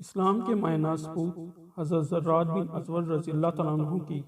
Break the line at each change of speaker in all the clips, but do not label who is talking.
اسلام کے مایہ ناز سپوت حضرت زرار بن ازور رضی اللہ تعالیٰ عنہ کی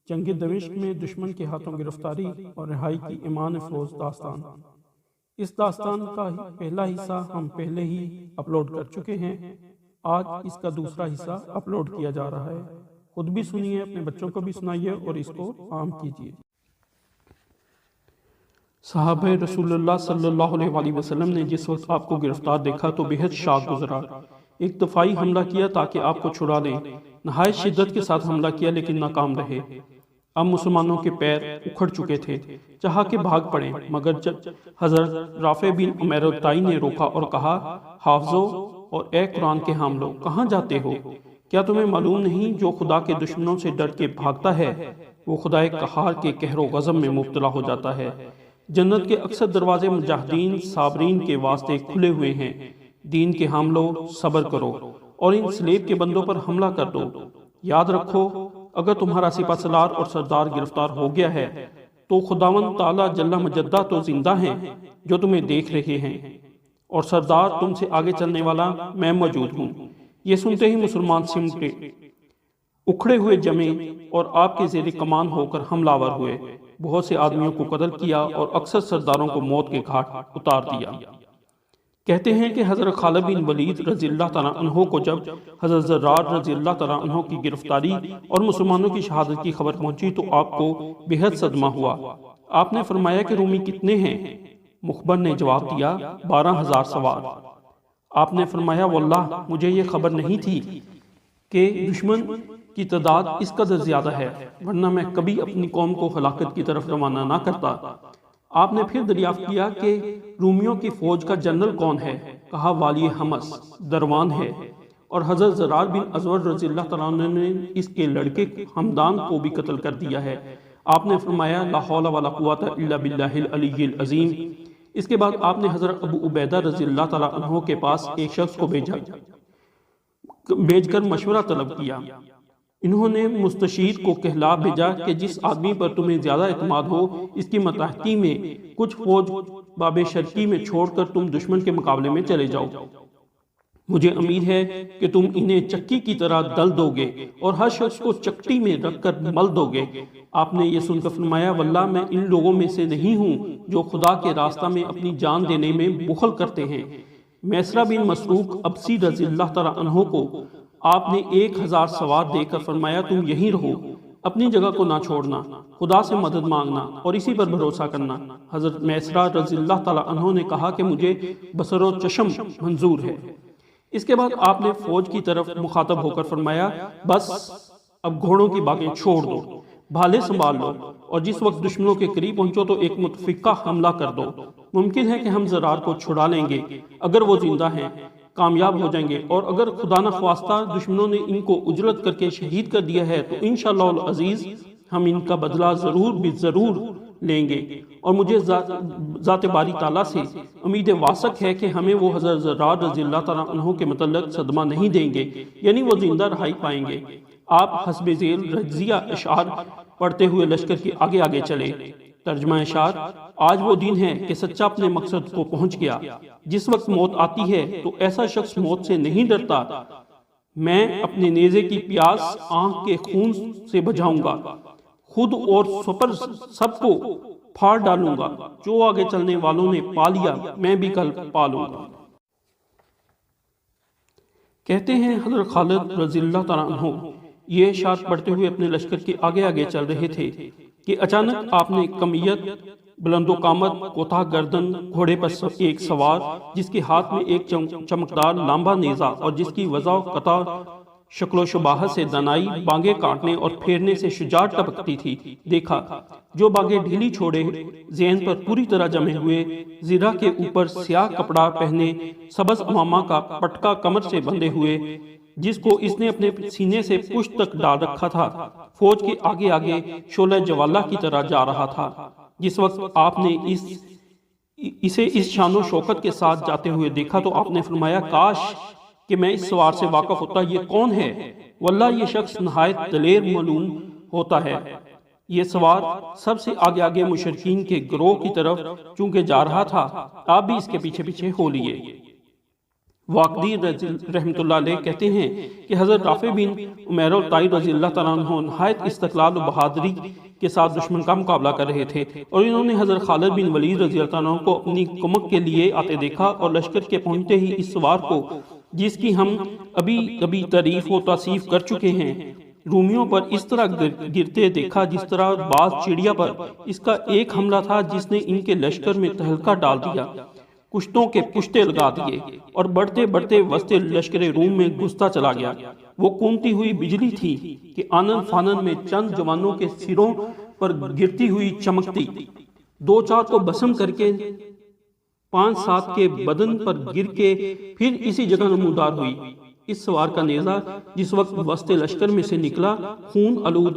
جنگ دمشق میں دشمن کے ہاتھوں گرفتاری اور رہائی کی ایمان افروز داستان۔ اس داستان کا پہلا حصہ ہم پہلے ہی اپلوڈ کر چکے ہیں۔ آج اس کا دوسرا حصہ اپلوڈ کیا جا رہا ہے۔ خود بھی سنیے، اپنے بچوں کو بھی سنائیے اور اس کو عام کیجیے۔ صحابہ رسول اللہ صلی اللہ علیہ وسلم نے جس وقت آپ کو گرفتار دیکھا تو بہت شاد گزرا۔ ایک دفاعی حملہ کیا تاکہ آپ کو چھڑا لیں۔ نہایت شدت کے ساتھ حملہ کیا لیکن ناکام رہے۔ اب مسلمانوں کے پیر اکھڑ چکے تھے، چاہا کہ بھاگ پڑیں، مگر جب حضرت رافع بن عمیر الطائی نے روکا اور کہا، حافظو اور اے قرآن کے حاملو، کہاں جاتے ہو؟ کیا تمہیں معلوم نہیں جو خدا کے دشمنوں سے ڈر کے بھاگتا ہے وہ خدا قہار کے قہر و غضب میں مبتلا ہو جاتا ہے۔ جنت کے اکثر دروازے مجاہدین صابرین کے واسطے کھلے ہوئے ہیں۔ دین کے حاملو، صبر کرو اور ان سلیب کے بندوں پر حملہ کر دو۔ یاد رکھو، اگر تمہارا سپہ سالار اور سردار گرفتار ہو گیا ہے تو خداوند تعالیٰ جل مجدہ تو زندہ ہیں جو تمہیں دیکھ رہے ہیں، اور سردار تم سے آگے چلنے والا میں موجود ہوں۔ یہ سنتے ہی مسلمان سمٹے، اکھڑے ہوئے جمے اور آپ کے زیر کمان ہو کر حملہ آور ہوئے۔ بہت سے آدمیوں کو قتل کیا اور اکثر سرداروں کو موت کے گھاٹ اتار دیا۔ کہتے ہیں کہ حضرت خالد بن ولید رضی اللہ تعالیٰ عنہ کو جب حضرت زرار رضی اللہ تعالیٰ عنہ کی گرفتاری اور مسلمانوں کی شہادت کی خبر پہنچی تو آپ کو بہت صدمہ ہوا۔ آپ نے فرمایا کہ رومی کتنے ہیں؟ مخبر نے جواب دیا، 12,000 سوار۔ آپ نے فرمایا، واللہ مجھے یہ خبر نہیں تھی کہ دشمن کی تعداد اس قدر زیادہ ہے، ورنہ میں کبھی اپنی قوم کو ہلاکت کی طرف روانہ نہ کرتا۔ آپ نے پھر دریافت کیا کہ رومیوں کی فوج کا جنرل کون ہے؟ کہا، والی حمص دروان ہے، اور حضرت زرار بن ازور رضی اللہ تعالیٰ عنہ نے اس کے لڑکے حمدان کو بھی قتل کر دیا ہے۔ آپ نے فرمایا، لا حول ولا قوت الا باللہ العلی العظیم۔ اس کے بعد آپ نے حضرت ابو عبیدہ رضی اللہ تعالیٰ عنہ کے پاس ایک شخص کو بھیج کر مشورہ طلب کیا۔ انہوں نے مستشیر کو کہلا بھیجا کہ جس آدمی پر تمہیں زیادہ اعتماد ہو، اس کی متحدی میں کچھ فوج باب شرقی میں چھوڑ کر تم دشمن کے مقابلے میں چلے جاؤ۔ مجھے امید ہے کہ تم انہیں چکی کی طرح دل دو گے اور ہر شخص کو چکٹی میں رکھ کر مل دو گے۔ آپ نے یہ سن کر فرمایا، واللہ میں ان لوگوں میں سے نہیں ہوں جو خدا کے راستہ میں اپنی جان دینے میں بخل کرتے ہیں۔ میسرہ بن مسروق ابسی رضی اللہ تعالیٰ عنہ کو آپ نے 1,000 سوار دے کر فرمایا، تم یہیں رہو، اپنی جگہ کو نہ چھوڑنا، خدا سے مدد مانگنا اور اسی پر بھروسہ کرنا۔ حضرت میسرہ رضی اللہ تعالیٰ عنہ نے کہا کہ مجھے بصر و چشم منظور ہے۔ اس کے بعد آپ نے فوج کی طرف مخاطب ہو کر فرمایا، بس اب گھوڑوں کی باغیں چھوڑ دو، بھالے سنبھال لو، اور جس وقت دشمنوں کے قریب پہنچو تو ایک متفقہ حملہ کر دو۔ ممکن ہے کہ ہم زرار کو چھڑا لیں گے اگر وہ زندہ ہیں، کامیاب ہو جائیں گے، اور اگر خدا نخواستہ دشمنوں نے ان کو اجلت کر کے شہید کر دیا ہے تو انشاءاللہ العزیز ہم ان کا بدلہ ضرور لیں گے، اور مجھے ذات باری تعالیٰ سے امید واسق ہے کہ ہمیں وہ حضرت زرار رضی اللہ تعالیٰ عنہ کے متعلق صدمہ نہیں دیں گے، یعنی وہ زندہ رہائی پائیں گے۔ آپ حسب ذیل رجزیہ اشعار پڑھتے ہوئے لشکر کے آگے آگے چلے۔ ترجمہ اشعار، آج وہ دن ہے کہ سچا اپنے مقصد کو پہنچ گیا۔ جس وقت موت آتی ہے تو ایسا شخص موت سے نہیں ڈرتا۔ میں اپنے نیزے کی پیاس آنکھ کے خون سے بجھاؤں گا، خود اور سپر سب کو پھاڑ ڈالوں گا۔ جو آگے چلنے والوں نے پا لیا میں بھی کل پا لوں گا۔ کہتے ہیں حضرت خالد رضی اللہ تعالیٰ عنہ یہ اشعار پڑھتے ہوئے اپنے لشکر کے آگے آگے چل رہے تھے کہ اچانک آپ نے کمیت، بلند و قامت، کوتاہ گردن گھوڑے پر ایک سوار جس کے ہاتھ میں ایک چمکدار لامبا نیزہ اور جس کی وضع و قطع شکل و شباہت سے دانائی، بانگیں کاٹنے اور پھیرنے سے شجاعت ٹپکتی تھی، دیکھا۔ جو بانگیں ڈھیلی چھوڑے، ذہن پر پوری طرح جمے ہوئے، زرہ کے اوپر سیاہ کپڑا پہنے، سبز امامہ کا پٹکا کمر سے بندھے ہوئے، جس کو اس نے اپنے سینے سے پشت تک ڈال رکھا تھا، فوج کے آگے آگے شعلہ جوالہ کی طرح جا رہا تھا۔ جس وقت آپ نے اسے اس شان و شوکت کے ساتھ جاتے ہوئے دیکھا تو آپ نے فرمایا، کاش کہ میں اس سوار سے واقف ہوتا، یہ کون ہے؟ واللہ یہ شخص نہایت دلیر معلوم ہوتا ہے۔ یہ سوار سب سے آگے آگے مشرکین کے گروہ کی طرف چونکہ جا رہا تھا، آپ بھی اس کے پیچھے پیچھے ہو لیے۔ واقدی رحمۃ اللہ علیہ کہتے ہیں کہ حضرت رافع بن عمیر الطائی رضی اللہ تعالیٰ عنہ نہایت استقلال و بہادری کے ساتھ دشمن کا مقابلہ کر رہے تھے، اور انہوں نے حضرت خالد بن ولید رضی اللہ تعالیٰ عنہ کو اپنی کمک کے لیے آتے دیکھا، اور لشکر کے پہنچتے ہی اس سوار کو، جس کی ہم ابھی تعریف و توصیف کر چکے ہیں، رومیوں پر اس طرح گرتے دیکھا جس طرح باز چڑیا پر۔ اس کا ایک حملہ تھا جس نے ان کے لشکر میں تہلکہ ڈال دیا، کشتوں کے پشتے لگا دیے، اور بڑھتے بڑھتے وسط لشکر روم میں گھستا چلا گیا۔ وہ کونتی ہوئی بجلی تھی کہ آنن فانن میں چند جوانوں کے سروں پر گرتی ہوئی چمکتی، دو چار کو بسم کر کے 5-7 کے بدن پر گر کے پھر اسی جگہ نمودار ہوئی۔ اس سوار کا نیزہ جس وقت وسط لشکر میں سے نکلا، خون آلود،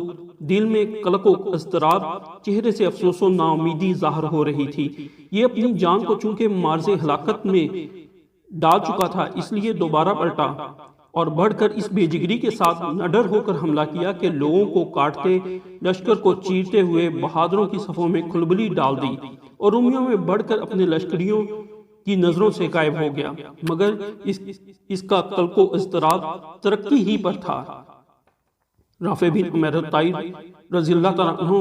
دل میں قلق و اضطراب، چہرے سے افسوس و ناامیدی ظاہر ہو رہی تھی۔ یہ اپنی جان کو چونکہ مارز ہلاکت میں ڈال چکا تھا، اس لیے دوبارہ پلٹا اور بڑھ کر اس بے جگری کے ساتھ نڈر ہو کر حملہ کیا کہ لوگوں کو کاٹتے، لشکر کو چیرتے ہوئے بہادروں کی صفوں میں کھلبلی ڈال دی، اور رومیوں میں بڑھ کر اپنے لشکریوں کی نظروں سے غائب ہو گیا، مگر اس کا قلق و اضطراب ترقی ہی پر تھا۔ رافع بن عمیر الطائی رضی اللہ تعالیٰ عنہ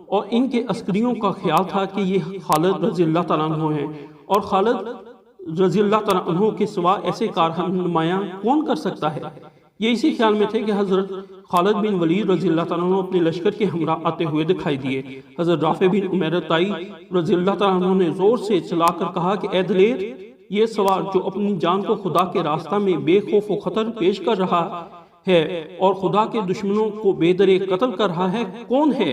اور ان کے عسکریوں کا خیال تھا کہ یہ خالد رضی اللہ تعالیٰ عنہ ہیں، اور خالد رضی اللہ تعالیٰ عنہ کے سوا ایسے کارنمایاں کون کر سکتا ہے؟ یہ اسی خیال میں تھے کہ حضرت خالد بن ولید رضی اللہ تعالیٰ عنہ اپنے لشکر کے ہمراہ آتے ہوئے دکھائی دیے۔ حضرت رافع بن عمیر الطائی رضی اللہ تعالیٰ عنہ نے زور سے چلا کر کہا کہ اے دلیر، یہ سوار جو اپنی جان کو خدا کے راستہ میں بے خوف و خطر پیش کر رہا ہے اور خدا کے دشمنوں کو بے درے قتل کر رہا ہے، کون ہے؟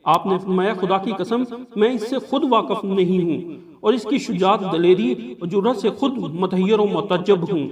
آپ نے فرمایا خدا کی قسم میں اس سے خود واقف نہیں ہوں، اور اس کی شجاعت، دلیری اور جرأت سے خود متحیر و متعجب ہوں۔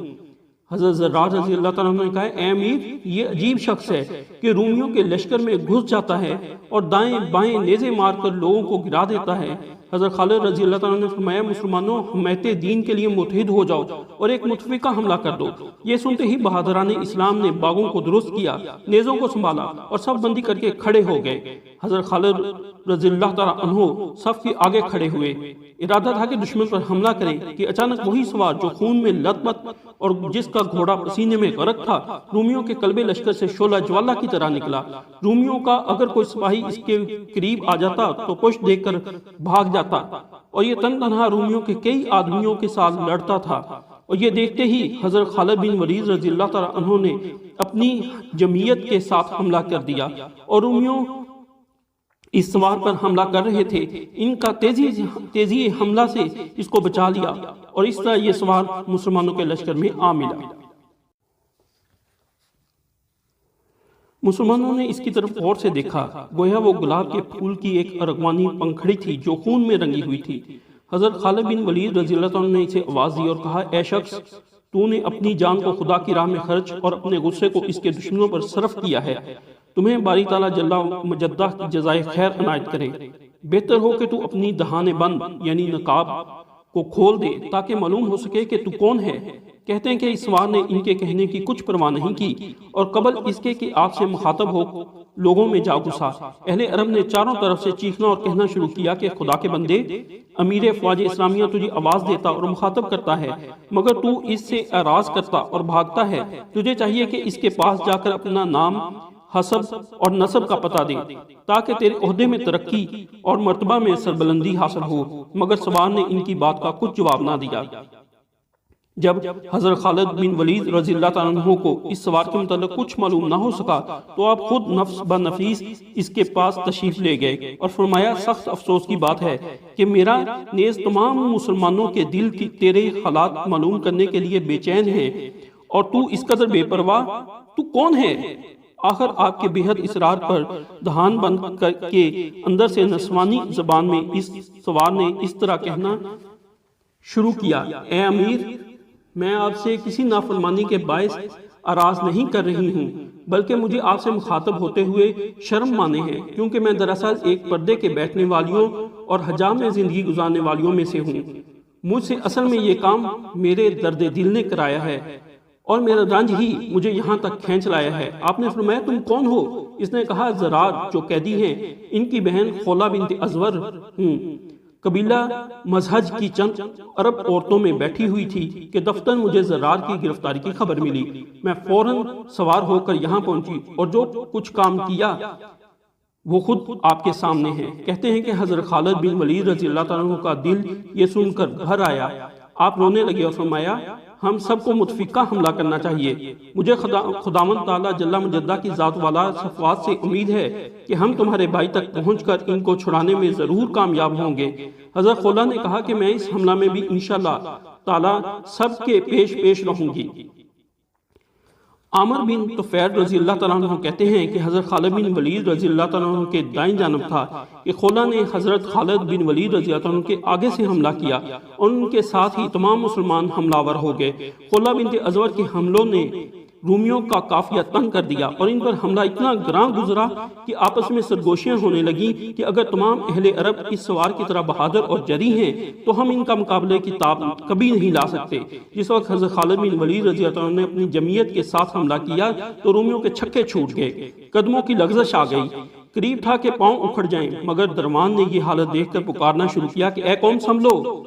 حضرت زرار رضی اللہ تعالیٰ عنہ نے کہا اے امیر، یہ عجیب شخص ہے کہ رومیوں کے لشکر میں گھس جاتا ہے اور دائیں بائیں نیزے مار کر لوگوں کو گرا دیتا ہے۔ حضرت خالد رضی اللہ تعالیٰ عنہ نے فرمایا مسلمانوں، حمایت دین کے لیے متحد ہو جاؤ اور ایک متفقہ حملہ کر دو۔ یہ سنتے ہی بہادران اسلام نے باغوں کو درست کیا، نیزوں کو سنبھالا اور صف بندی کر کے کھڑے ہو گئے۔ حضرت خالد رضی اللہ تعالیٰ عنہ صف کے آگے کھڑے ہوئے، ارادہ تھا کہ دشمن پر حملہ کریں کہ اچانک وہی سوار جو خون میں لت پت اور جس کا گھوڑا پسینے میں غرق تھا، رومیوں کے قلبے لشکر سے شعلہ جوالا کی طرح نکلا۔ رومیوں کا اگر کوئی سپاہی اس کے قریب آ جاتا تو پشت دیکھ کر بھاگ جاتا، اور یہ تنہا رومیوں کے کئی آدمیوں کے ساتھ لڑتا تھا۔ اور یہ دیکھتے ہی حضرت خالد بن ولید رضی اللہ تعالیٰ عنہ نے اپنی جمعیت کے ساتھ حملہ کر دیا، اور رومیوں اس سوار پر حملہ کر رہے تھے، ان کا تیزی حملہ سے اس کو بچا لیا، اور اس طرح یہ سوار مسلمانوں کے لشکر میں آ ملا۔ مسلمانوں نے اس کی طرف غور سے دیکھا، گویا وہ گلاب کے پھول کی ایک ارغوانی پنکھڑی تھی جو خون میں رنگی ہوئی تھی۔ حضرت خالد بن ولید رضی اللہ عنہ نے اسے آواز دی اور کہا اے شخص، تو نے اپنی جان کو خدا کی راہ میں خرچ اور اپنے غصے کو اس کے دشمنوں پر صرف کیا ہے، تمہیں باری تعالیٰ جل مجدہ کی جزائے خیر عنایت کرے۔ بہتر ہو کہ تو اپنی دہان بند یعنی نقاب کو کھول دے تاکہ معلوم ہو سکے کہ تو کون ہے۔ کہتے ہیں کہ اس سوار نے ان کے کہنے کی کچھ پرواہ نہیں کی، اور قبل اس کے کہ آپ سے مخاطب ہو لوگوں میں جا گھسا۔ اہل عرب نے چاروں طرف سے چیخنا اور کہنا شروع کیا کہ خدا کے بندے، امیر افواج اسلامیہ تجھے آواز دیتا اور مخاطب کرتا ہے، مگر تو اس سے اعراض کرتا اور بھاگتا ہے۔ تجھے چاہیے کہ اس کے پاس جا کر اپنا نام، حسب اور نسب کا پتہ دے تاکہ تیرے عہدے میں ترقی اور مرتبہ میں سربلندی حاصل ہو، مگر سوار نے ان کی بات کا کچھ جواب نہ دیا۔ جب حضرت خالد بن ولید رضی اللہ تعالیٰ عنہ کو اس سوار کے متعلق کچھ معلوم نہ ہو سکا تو آپ خود نفس بنفیس اس کے پاس تشریف لے گئے اور فرمایا سخت افسوس کی بات ہے کہ میرا نیز تمام مسلمانوں کے دل کی تیرے حالات معلوم کرنے کے لیے بے چین ہے، اور تو اس قدر بے پرواہ، تو کون ہے؟ آخر آپ کے بےحد اصرار پر دہان بند کے اندر سے نسوانی زبان میں اس سوار نے اس طرح کہنا شروع کیا اے امیر، میں آپ سے کسی نافرمانی کے باعث اراض نہیں کر رہی ہوں، بلکہ مجھے آپ سے مخاطب ہوتے ہوئے شرم مانے ہیں، کیونکہ میں دراصل ایک پردے کے بیٹھنے والیوں اور حجام میں زندگی گزارنے والیوں میں سے ہوں۔ مجھ سے اصل میں یہ کام میرے درد دل نے کرایا ہے، اور میرا رنج ہی مجھے یہاں تک کھینچ لایا ہے۔ آپ نے فرمایا تم کون ہو؟ اس نے کہا زرار جو قیدی ہیں، ان کی بہن خولہ بنت ازور ہوں۔ قبیلہ مزہج کی چند عرب عورتوں میں بیٹھی ہوئی تھی کہ دفتر مجھے زرار کی گرفتاری کی خبر ملی۔ میں فوراً سوار ہو کر یہاں پہنچی اور جو کچھ کام کیا وہ خود آپ کے سامنے ہے۔ کہتے ہیں کہ حضرت خالد بن ولید رضی اللہ تعالیٰ عنہ کا دل یہ سن کر بھر آیا، آپ رونے لگے اور فرمایا ہم سب کو متفقہ حملہ کرنا چاہیے۔ مجھے خداوند تعالیٰ جل مجدہ کی ذات والا صفوات سے امید ہے کہ ہم تمہارے بھائی تک پہنچ کر ان کو چھڑانے میں ضرور کامیاب ہوں گے۔ حضرت خولہ نے کہا کہ میں اس حملہ میں بھی انشاءاللہ تعالیٰ سب کے پیش رہوں گی۔ عامر بن طفیل رضی اللہ تعالیٰ عنہ کہتے ہیں کہ حضرت خالد بن ولید رضی اللہ تعالیٰ عنہ کے دائیں جانب تھا کہ خولہ نے حضرت خالد بن ولید رضی اللہ تعالیٰ عنہ کے آگے سے حملہ کیا اور ان کے ساتھ ہی تمام مسلمان حملہ ور ہو گئے۔ خولہ بنت ازور کے حملوں نے رومیوں کا قافیہ تنگ کر دیا اور ان پر حملہ اتنا گراں گزرا کہ آپس میں سرگوشیاں ہونے لگیں کہ اگر تمام اہل عرب اس سوار کی طرح بہادر اور جری ہیں تو ہم ان کا مقابلے کی تاب کبھی نہیں لا سکتے۔ جس وقت حضرت خالد بن ولید رضی اللہ عنہ نے اپنی جمعیت کے ساتھ حملہ کیا تو رومیوں کے چھکے چھوٹ گئے، قدموں کی لغزش آ گئی، قریب تھا کہ پاؤں اکھڑ جائیں، مگر درمان نے یہ حالت دیکھ کر پکارنا شروع کیا کہ اے قوم سنبھلو،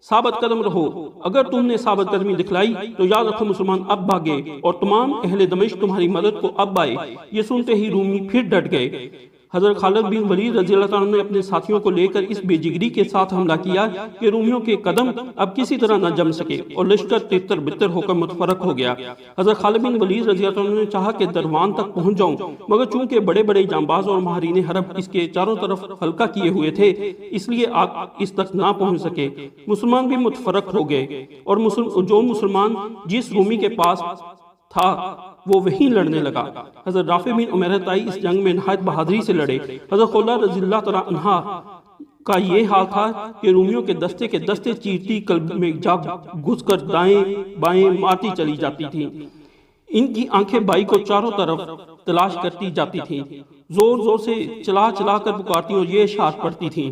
ثابت قدم رہو، اگر تم نے ثابت قدمی دکھلائی تو یاد رکھو مسلمان اب بھاگے اور تمام اہل دمشق تمہاری مدد کو اب آئے۔ یہ سنتے ہی رومی پھر ڈٹ گئے۔ حضرت خالد بن ولید رضی اللہ تعالیٰ نے اپنے ساتھیوں کو لے کر اس بے جگری کے ساتھ حملہ کیا کہ رومیوں کے قدم اب کسی طرح نہ جم سکے اور لشکر تتر بتر ہو کر متفرق ہو گیا۔ حضرت خالد بن ولید رضی اللہ عنہ نے چاہا کہ دروان تک پہنچ جاؤں، مگر چونکہ بڑے بڑے جانباز اور ماہرین حرب اس کے چاروں طرف حلقہ کیے ہوئے تھے اس لیے آپ اس تک نہ پہنچ سکے۔ مسلمان بھی متفرق ہو گئے اور جو مسلمان جس رومی کے پاس تھا وہ وہیں لڑنے لگا۔ حضرت رافع بن عمیرہ طائی اس جنگ میں نہایت بہادری سے لڑے۔ حضرت خولہ رضی اللہ تعالیٰ عنہ کا یہ حال تھا کہ رومیوں کے دستے چیرتی قلب میں جا گھس کر دائیں بائیں مارتی چلی جاتی تھیں۔ ان کی آنکھیں بائی کو چاروں طرف تلاش کرتی جاتی تھیں، زور زور سے چلا کر پکارتی اور یہ اشعار پڑھتی تھیں